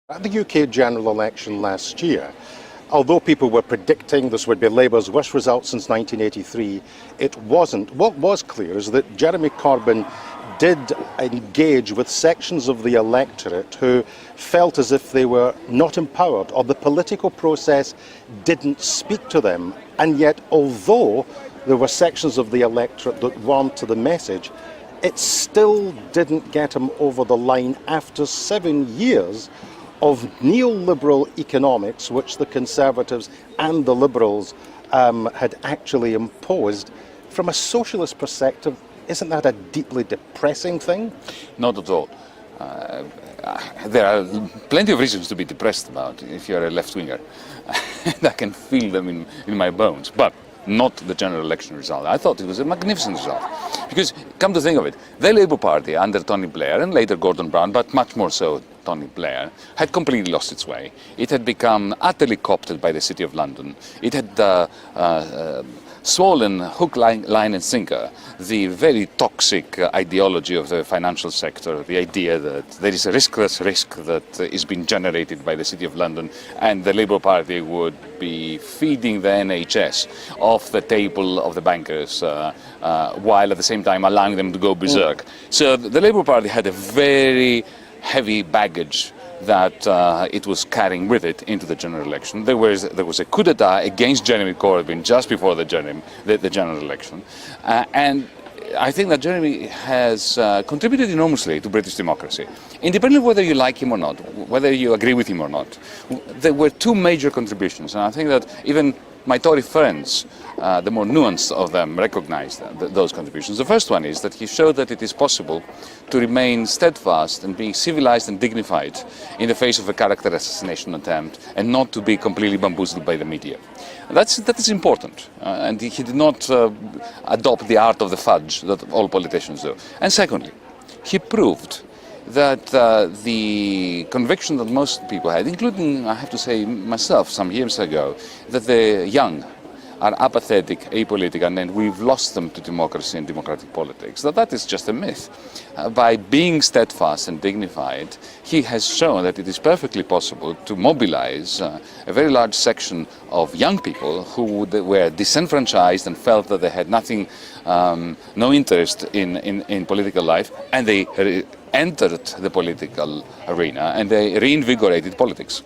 At the UK general election last year, although people were predicting this would be Labour's worst result since 1983, it wasn't. What was clear is that Jeremy Corbyn did engage with sections of the electorate who felt as if they were not empowered or the political process didn't speak to them. And yet, although there were sections of the electorate that warmed to the message, it still didn't get him over the line after 7 years of neoliberal economics, which the Conservatives and the Liberals had actually imposed. From a socialist perspective, isn't that a deeply depressing thing? Not at all. There are plenty of reasons to be depressed about if you're a left-winger. And I can feel them in my bones. But not the general election result. I thought it was a magnificent result. Because, come to think of it, the Labour Party under Tony Blair, and later Gordon Brown, but much more so Tony Blair, had completely lost its way. It had become utterly co-opted by the City of London. It had swollen hook, line and sinker the very toxic ideology of the financial sector, the idea that there is a riskless risk that is being generated by the City of London, and the Labour Party would be feeding the NHS off the table of the bankers while at the same time allowing them to go berserk. So the Labour Party had a very heavy baggage that it was carrying with it into the general election. There was a coup d'etat against Jeremy Corbyn just before the general election, and I think that Jeremy has contributed enormously to British democracy. Independently of whether you like him or not, whether you agree with him or not, there were two major contributions, and I think that even my Tory friends, the more nuanced of them, recognise those contributions. The first one is that he showed that it is possible to remain steadfast and be civilised and dignified in the face of a character assassination attempt, and not to be completely bamboozled by the media. That is important, and he did not adopt the art of the fudge that all politicians do. And secondly, he proved that the conviction that most people had, including, I have to say, myself some years ago, that the young are apathetic, apolitical, and we've lost them to democracy and democratic politics, that is just a myth. By being steadfast and dignified, he has shown that it is perfectly possible to mobilize a very large section of young people who were disenfranchised and felt that they had nothing, no interest in political life, and they entered the political arena and they reinvigorated politics.